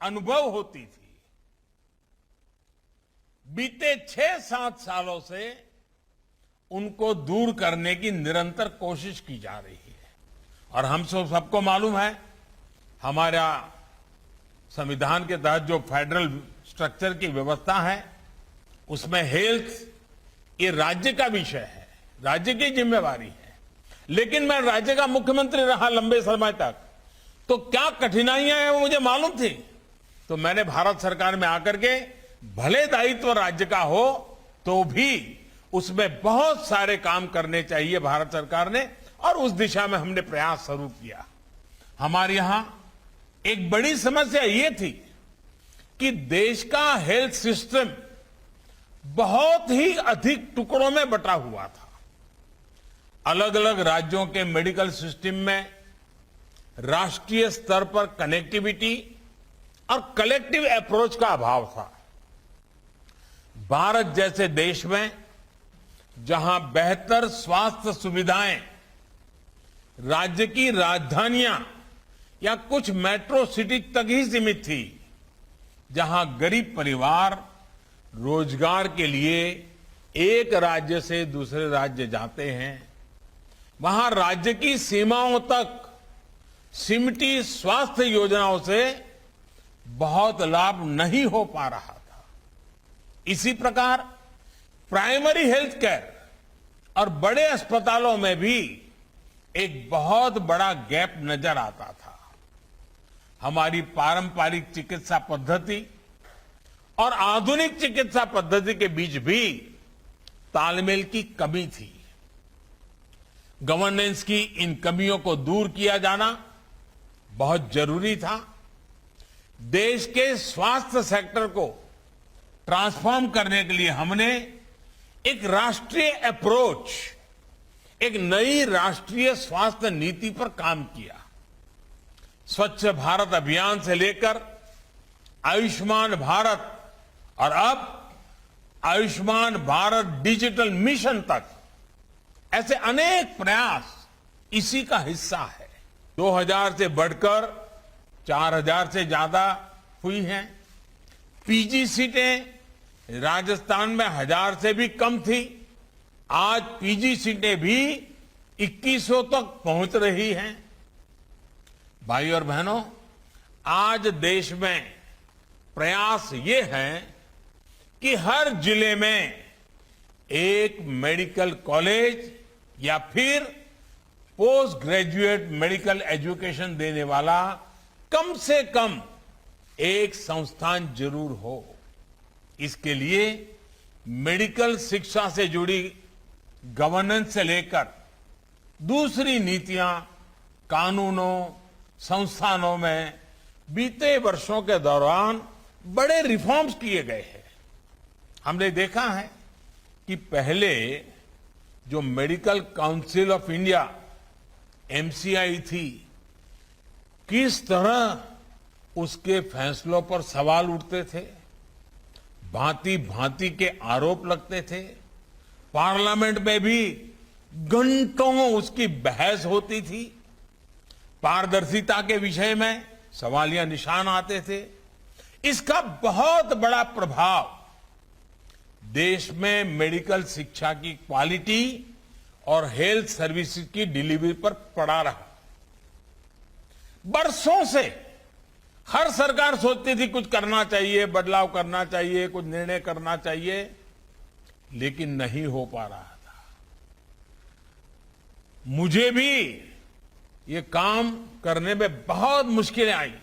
अनुभव होती थी, बीते 6-7 सालों से उनको दूर करने की निरंतर कोशिश की जा रही है। और हम सबको मालूम है, हमारा संविधान के तहत जो फेडरल स्ट्रक्चर की व्यवस्था है, उसमें हेल्थ ये राज्य का विषय है, राज्य की जिम्मेवारी है। लेकिन मैं राज्य का मुख्यमंत्री रहा लंबे समय तक, तो क्या कठिनाइयां हैं वो मुझे मालूम थी। तो मैंने भारत सरकार में आकर के, भले दायित्व राज्य का हो तो भी उसमें बहुत सारे काम करने चाहिए भारत सरकार ने, और उस दिशा में हमने प्रयास शुरू किया। हमारे यहां एक बड़ी समस्या ये थी कि देश का हेल्थ सिस्टम बहुत ही अधिक टुकड़ों में बटा हुआ था। अलग अलग राज्यों के मेडिकल सिस्टम में राष्ट्रीय स्तर पर कनेक्टिविटी और कलेक्टिव अप्रोच का अभाव था। भारत जैसे देश में जहां बेहतर स्वास्थ्य सुविधाएं राज्य की राजधानियां या कुछ मेट्रो सिटी तक ही सीमित थी, जहां गरीब परिवार रोजगार के लिए एक राज्य से दूसरे राज्य जाते हैं, वहां राज्य की सीमाओं तक सिमटी स्वास्थ्य योजनाओं से बहुत लाभ नहीं हो पा रहा था। इसी प्रकार प्राइमरी हेल्थ केयर और बड़े अस्पतालों में भी एक बहुत बड़ा गैप नजर आता था। हमारी पारंपरिक चिकित्सा पद्धति और आधुनिक चिकित्सा पद्धति के बीच भी तालमेल की कमी थी। गवर्नेंस की इन कमियों को दूर किया जाना बहुत जरूरी था। देश के स्वास्थ्य सेक्टर को ट्रांसफॉर्म करने के लिए हमने एक राष्ट्रीय अप्रोच, एक नई राष्ट्रीय स्वास्थ्य नीति पर काम किया। स्वच्छ भारत अभियान से लेकर आयुष्मान भारत और अब आयुष्मान भारत डिजिटल मिशन तक, ऐसे अनेक प्रयास इसी का हिस्सा है। 2000 से बढ़कर 4000 से ज्यादा हुई हैं। पीजी सीटें राजस्थान में 1000 से भी कम थी। आज पीजी सीटें भी 2100 तक पहुंच रही हैं। भाई और बहनों, आज देश में प्रयास ये है कि हर जिले में एक मेडिकल कॉलेज या फिर पोस्ट ग्रेजुएट मेडिकल एजुकेशन देने वाला कम से कम एक संस्थान जरूर हो। इसके लिए मेडिकल शिक्षा से जुड़ी गवर्नेंस से लेकर दूसरी नीतियां, कानूनों, संस्थानों में बीते वर्षों के दौरान बड़े रिफॉर्म्स किए गए हैं। हमने देखा है कि पहले जो medical council of India MCI थी, किस तरह उसके फैसलों पर सवाल उठते थे, भांति भांति के आरोप लगते थे। पार्लियामेंट में भी घंटों उसकी बहस होती थी। पारदर्शिता के विषय में सवालिया निशान आते थे। इसका बहुत बड़ा प्रभाव देश में मेडिकल शिक्षा की क्वालिटी और हेल्थ सर्विसेज की डिलीवरी पर पड़ा रहा। बरसों से हर सरकार सोचती थी कुछ करना चाहिए, बदलाव करना चाहिए, कुछ निर्णय करना चाहिए, लेकिन नहीं हो पा रहा था। मुझे भी ये काम करने में बहुत मुश्किलें आई।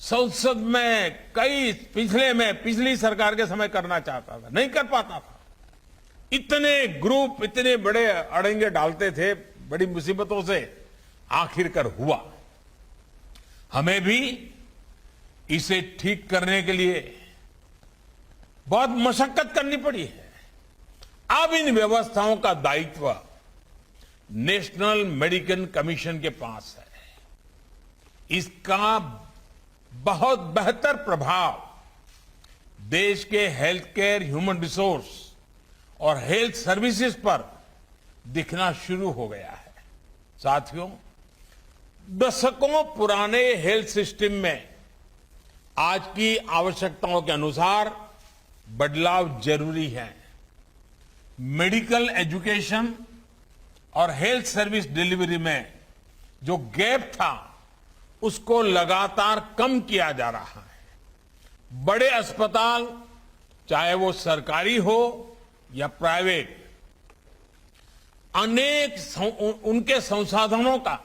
संसद में पिछली सरकार के समय करना चाहता था, नहीं कर पाता था। इतने ग्रुप, इतने बड़े अड़ंगे डालते थे, बड़ी मुसीबतों से आखिरकार हुआ। हमें भी इसे ठीक करने के लिए बहुत मशक्कत करनी पड़ी है। अब इन व्यवस्थाओं का दायित्व नेशनल मेडिकल कमीशन के पास है। इसका बहुत बेहतर प्रभाव देश के हेल्थ केयर, ह्यूमन रिसोर्स और हेल्थ सर्विसेज पर दिखना शुरू हो गया है। साथियों, दशकों पुराने हेल्थ सिस्टम में आज की आवश्यकताओं के अनुसार बदलाव जरूरी है। मेडिकल एजुकेशन और हेल्थ सर्विस डिलीवरी में जो गैप था उसको लगातार कम किया जा रहा है। बड़े अस्पताल चाहे वो सरकारी हो या प्राइवेट, उनके संसाधनों का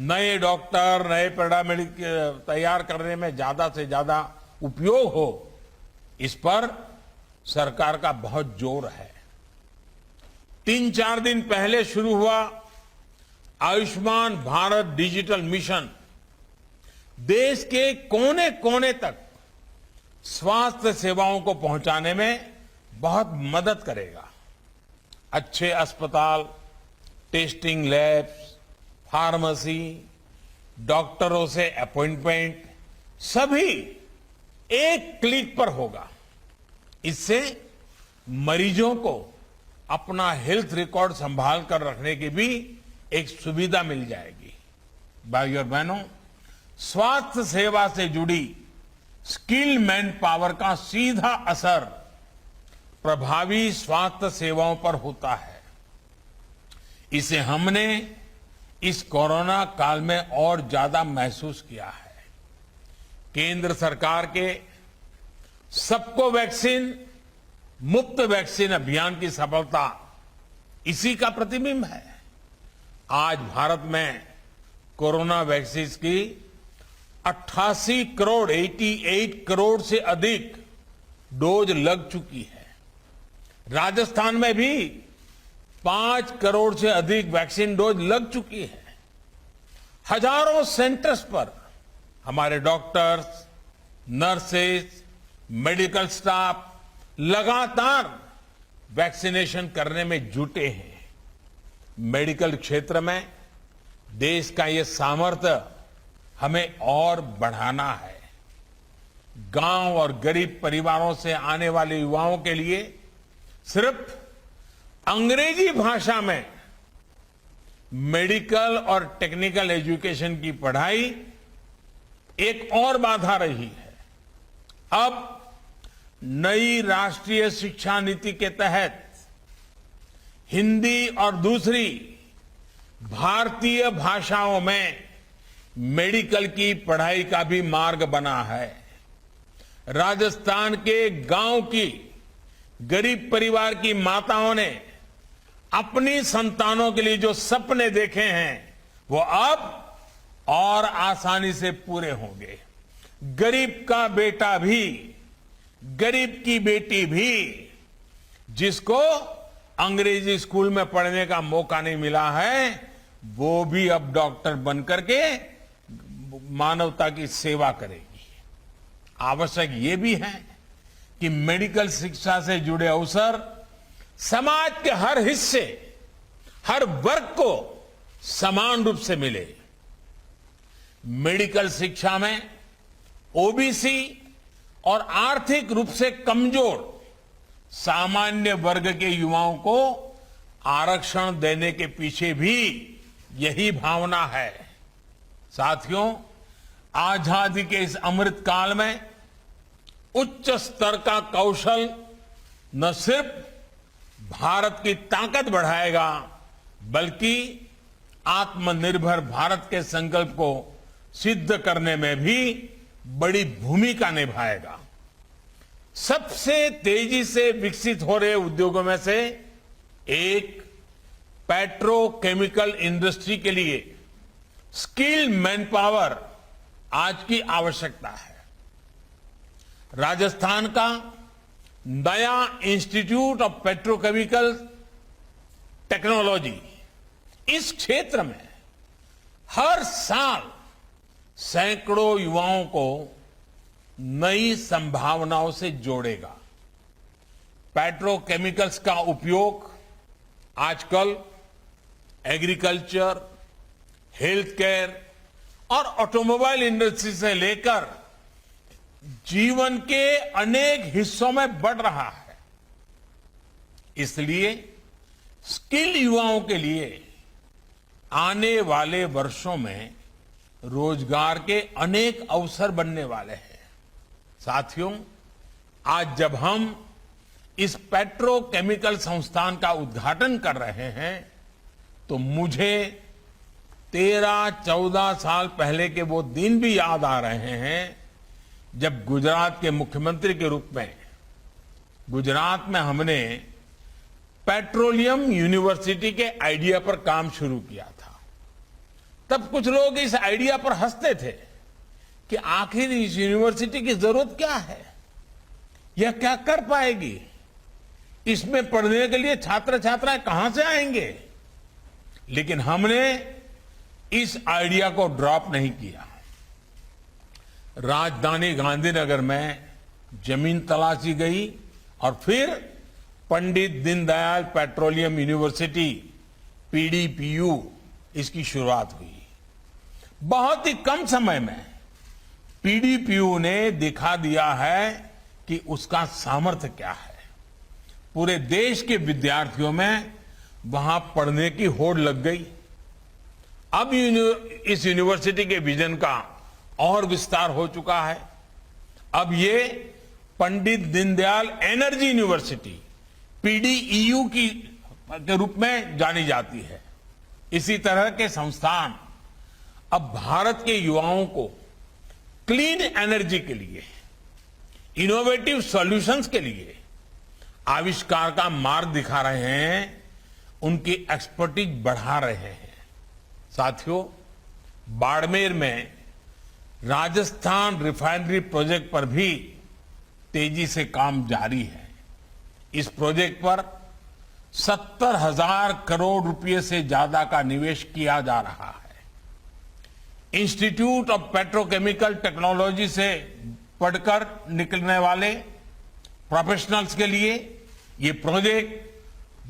नए डॉक्टर, नए पैरामेडिक तैयार करने में ज्यादा से ज्यादा उपयोग हो, इस पर सरकार का बहुत जोर है। 3-4 दिन पहले शुरू हुआ आयुष्मान भारत डिजिटल मिशन देश के कोने कोने तक स्वास्थ्य सेवाओं को पहुंचाने में बहुत मदद करेगा। अच्छे अस्पताल, टेस्टिंग लैब्स, फार्मेसी, डॉक्टरों से अपॉइंटमेंट सभी एक क्लिक पर होगा। इससे मरीजों को अपना हेल्थ रिकॉर्ड संभाल कर रखने की भी एक सुविधा मिल जाएगी। भाइयों और बहनों, स्वास्थ्य सेवा से जुड़ी स्किल मैन पावर का सीधा असर प्रभावी स्वास्थ्य सेवाओं पर होता है। इसे हमने इस कोरोना काल में और ज्यादा महसूस किया है। केंद्र सरकार के सबको वैक्सीन, मुफ्त वैक्सीन अभियान की सफलता इसी का प्रतिबिंब है। आज भारत में कोरोना वैक्सीन की 88 करोड़ से अधिक डोज लग चुकी है। राजस्थान में भी 5 करोड़ से अधिक वैक्सीन डोज लग चुकी है। हजारों सेंटर्स पर हमारे डॉक्टर्स, नर्सेज, मेडिकल स्टाफ लगातार वैक्सीनेशन करने में जुटे हैं। मेडिकल क्षेत्र में देश का ये सामर्थ्य हमें और बढ़ाना है। गांव और गरीब परिवारों से आने वाले युवाओं के लिए सिर्फ अंग्रेजी भाषा में मेडिकल और टेक्निकल एजुकेशन की पढ़ाई एक और बाधा रही है। अब नई राष्ट्रीय शिक्षा नीति के तहत हिंदी और दूसरी भारतीय भाषाओं में मेडिकल की पढ़ाई का भी मार्ग बना है। राजस्थान के गांव की गरीब परिवार की माताओं ने अपनी संतानों के लिए जो सपने देखे हैं वो अब और आसानी से पूरे होंगे। गरीब का बेटा भी, गरीब की बेटी भी, जिसको अंग्रेजी स्कूल में पढ़ने का मौका नहीं मिला है, वो भी अब डॉक्टर बनकर के मानवता की सेवा करेगी। आवश्यक ये भी है कि मेडिकल शिक्षा से जुड़े अवसर समाज के हर हिस्से, हर वर्ग को समान रूप से मिले। मेडिकल शिक्षा में ओबीसी और आर्थिक रूप से कमजोर सामान्य वर्ग के युवाओं को आरक्षण देने के पीछे भी यही भावना है। साथियों, आजादी के इस अमृत काल में उच्च स्तर का कौशल न सिर्फ भारत की ताकत बढ़ाएगा, बल्कि आत्मनिर्भर भारत के संकल्प को सिद्ध करने में भी बड़ी भूमिका निभाएगा। सबसे तेजी से विकसित हो रहे उद्योगों में से एक पेट्रोकेमिकल इंडस्ट्री के लिए स्किल्ड मैन पावर आज की आवश्यकता है। राजस्थान का नया इंस्टीट्यूट ऑफ पेट्रोकेमिकल टेक्नोलॉजी इस क्षेत्र में हर साल सैकड़ों युवाओं को नई संभावनाओं से जोड़ेगा। पेट्रोकेमिकल्स का उपयोग आजकल एग्रीकल्चर, हेल्थ केयर और ऑटोमोबाइल इंडस्ट्री से लेकर जीवन के अनेक हिस्सों में बढ़ रहा है। इसलिए स्किल युवाओं के लिए आने वाले वर्षों में रोजगार के अनेक अवसर बनने वाले हैं। साथियों, आज जब हम इस पेट्रोकेमिकल संस्थान का उद्घाटन कर रहे हैं तो मुझे 13-14 साल पहले के वो दिन भी याद आ रहे हैं जब गुजरात के मुख्यमंत्री के रूप में गुजरात में हमने पेट्रोलियम यूनिवर्सिटी के आइडिया पर काम शुरू किया था। तब कुछ लोग इस आइडिया पर हंसते थे कि आखिर इस यूनिवर्सिटी की जरूरत क्या है, यह क्या कर पाएगी, इसमें पढ़ने के लिए छात्र छात्राएं कहां से आएंगे। लेकिन हमने इस आइडिया को ड्रॉप नहीं किया। राजधानी गांधीनगर में जमीन तलाशी गई और फिर Pandit Deendayal petroleum university PDPU इसकी शुरुआत हुई। बहुत ही कम समय में PDPU ने दिखा दिया है कि उसका सामर्थ्य क्या है। पूरे देश के विद्यार्थियों में वहां पढ़ने की होड़ लग गई। अब इस यूनिवर्सिटी के विजन का और विस्तार हो चुका है। अब ये Pandit Deendayal energy university PDEU के रूप में जानी जाती है। इसी तरह के संस्थान अब भारत के युवाओं को क्लीन एनर्जी के लिए, इनोवेटिव सॉल्यूशंस के लिए आविष्कार का मार्ग दिखा रहे हैं, उनकी एक्सपर्टीज बढ़ा रहे हैं। साथियों, बाड़मेर में राजस्थान रिफाइनरी प्रोजेक्ट पर भी तेजी से काम जारी है। इस प्रोजेक्ट पर 70,000 करोड़ रुपए से ज्यादा का निवेश किया जा रहा है। इंस्टीट्यूट ऑफ पेट्रोकेमिकल टेक्नोलॉजी से पढ़कर निकलने वाले प्रोफेशनल्स के लिए ये प्रोजेक्ट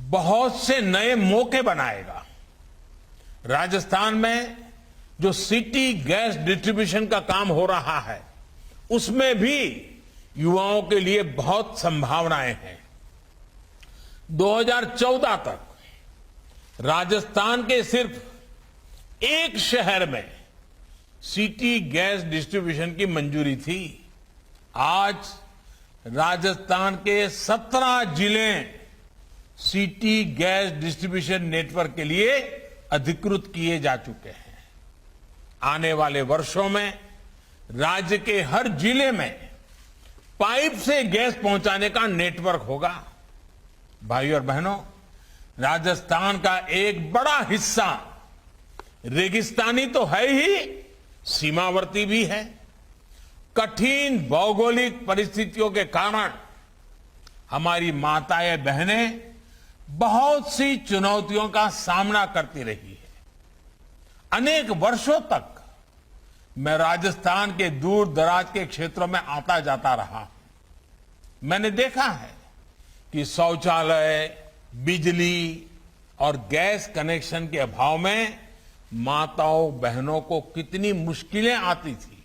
बहुत से नए मौके बनाएगा। राजस्थान में जो सिटी गैस डिस्ट्रीब्यूशन का काम हो रहा है, उसमें भी युवाओं के लिए बहुत संभावनाएं हैं। 2014 तक राजस्थान के सिर्फ एक शहर में सिटी गैस डिस्ट्रीब्यूशन की मंजूरी थी। आज राजस्थान के 17 जिले सिटी गैस डिस्ट्रीब्यूशन नेटवर्क के लिए अधिकृत किए जा चुके हैं। आने वाले वर्षों में राज्य के हर जिले में पाइप से गैस पहुंचाने का नेटवर्क होगा। भाइयों और बहनों, राजस्थान का एक बड़ा हिस्सा रेगिस्तानी तो है ही, सीमावर्ती भी है। कठिन भौगोलिक परिस्थितियों के कारण हमारी माताएं बहनें बहुत सी चुनौतियों का सामना करती रही है। अनेक वर्षों तक मैं राजस्थान के दूर दराज के क्षेत्रों में आता जाता रहा। मैंने देखा है कि शौचालय, बिजली और गैस कनेक्शन के अभाव में माताओं बहनों को कितनी मुश्किलें आती थी।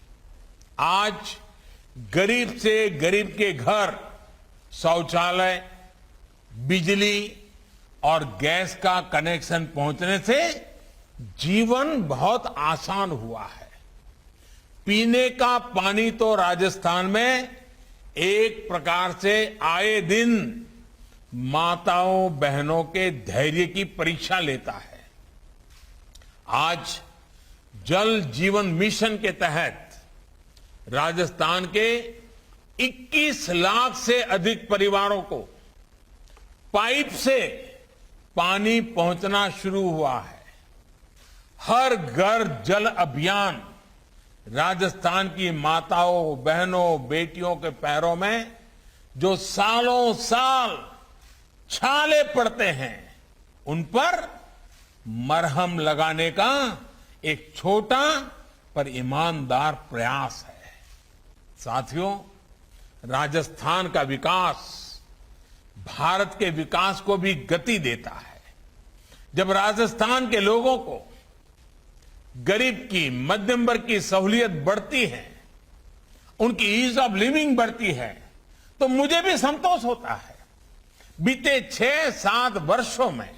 आज गरीब से गरीब के घर शौचालय, बिजली और गैस का कनेक्शन पहुंचने से जीवन बहुत आसान हुआ है। पीने का पानी तो राजस्थान में एक प्रकार से आए दिन माताओं बहनों के धैर्य की परीक्षा लेता है। आज जल जीवन मिशन के तहत राजस्थान के 21 लाख से अधिक परिवारों को पाइप से पानी पहुंचना शुरू हुआ है। हर घर जल अभियान राजस्थान की माताओं, बहनों, बेटियों के पैरों में जो सालों साल छाले पड़ते हैं, उन पर मरहम लगाने का एक छोटा पर ईमानदार प्रयास है। साथियों, राजस्थान का विकास भारत के विकास को भी गति देता है। जब राजस्थान के लोगों को गरीब की, मध्यम वर्ग की सहूलियत बढ़ती है, उनकी ईज ऑफ लिविंग बढ़ती है, तो मुझे भी संतोष होता है। बीते 6-7 वर्षों में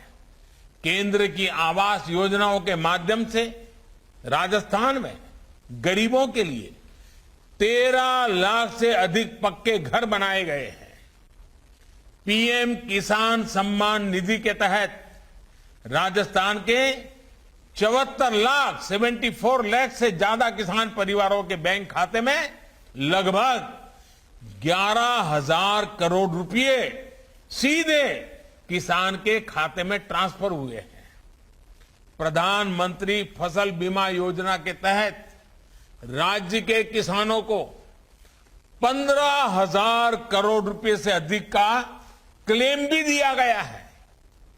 केंद्र की आवास योजनाओं के माध्यम से राजस्थान में गरीबों के लिए 13 लाख से अधिक पक्के घर बनाए गए हैं। पीएम किसान सम्मान निधि के तहत राजस्थान के 74 लाख से ज्यादा किसान परिवारों के बैंक खाते में लगभग 11,000 करोड़ रुपए सीधे किसान के खाते में ट्रांसफर हुए हैं। प्रधानमंत्री फसल बीमा योजना के तहत राज्य के किसानों को 15,000 करोड़ रुपए से अधिक का क्लेम भी दिया गया है।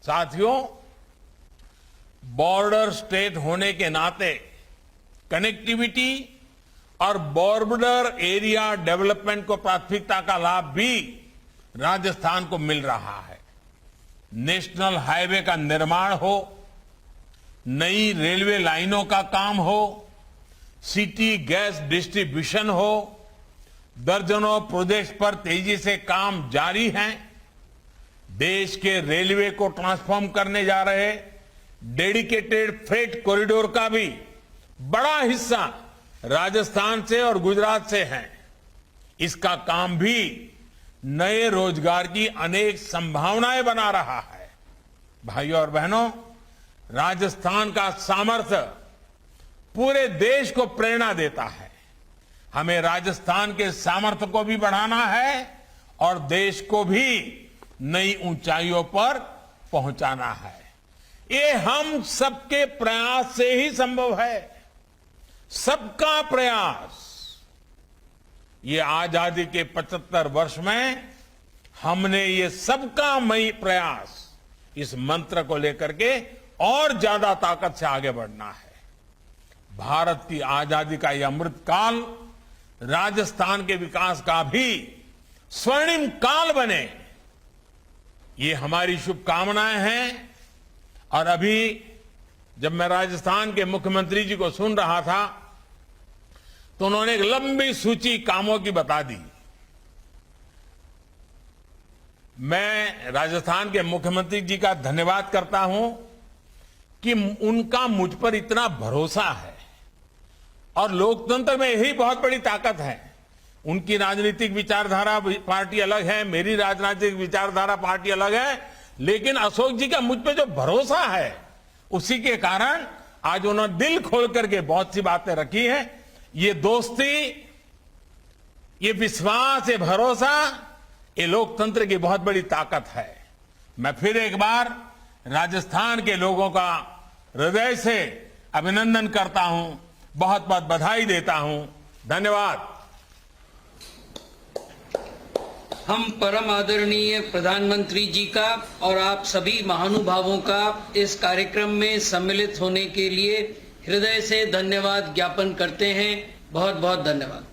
साथियों, बॉर्डर स्टेट होने के नाते कनेक्टिविटी और बॉर्डर एरिया डेवलपमेंट को प्राथमिकता का लाभ भी राजस्थान को मिल रहा है। नेशनल हाईवे का निर्माण हो, नई रेलवे लाइनों का काम हो, सिटी गैस डिस्ट्रीब्यूशन हो, दर्जनों प्रोजेक्ट्स पर तेजी से काम जारी है। देश के रेलवे को ट्रांसफॉर्म करने जा रहे डेडिकेटेड फ्रेट कॉरिडोर का भी बड़ा हिस्सा राजस्थान से और गुजरात से है। इसका काम भी नए रोजगार की अनेक संभावनाएं बना रहा है। भाइयों और बहनों, राजस्थान का सामर्थ्य पूरे देश को प्रेरणा देता है। हमें राजस्थान के सामर्थ्य को भी बढ़ाना है और देश को भी नई ऊंचाइयों पर पहुंचाना है। ये हम सबके प्रयास से ही संभव है। सबका प्रयास। ये आजादी के 75 वर्ष में हमने ये सबका मई प्रयास, इस मंत्र को लेकर के और ज्यादा ताकत से आगे बढ़ना है। भारत की आजादी का यह अमृत काल राजस्थान के विकास का भी स्वर्णिम काल बने, ये हमारी शुभकामनाएं हैं। और अभी जब मैं राजस्थान के मुख्यमंत्री जी को सुन रहा था तो उन्होंने एक लंबी सूची कामों की बता दी। मैं राजस्थान के मुख्यमंत्री जी का धन्यवाद करता हूं कि उनका मुझ पर इतना भरोसा है। और लोकतंत्र में यही बहुत बड़ी ताकत है। उनकी राजनीतिक विचारधारा पार्टी अलग है, मेरी राजनीतिक विचारधारा पार्टी अलग है, लेकिन अशोक जी का मुझ पे जो भरोसा है उसी के कारण आज उन्होंने दिल खोल करके बहुत सी बातें रखी हैं। ये दोस्ती, ये विश्वास, ये भरोसा, ये लोकतंत्र की बहुत बड़ी ताकत है। मैं फिर एक बार राजस्थान के लोगों का हृदय से अभिनंदन करता हूं, बहुत बहुत बधाई देता हूं। धन्यवाद। हम परम आदरणीय प्रधानमंत्री जी का और आप सभी महानुभावों का इस कार्यक्रम में सम्मिलित होने के लिए हृदय से धन्यवाद ज्ञापन करते हैं। बहुत बहुत धन्यवाद।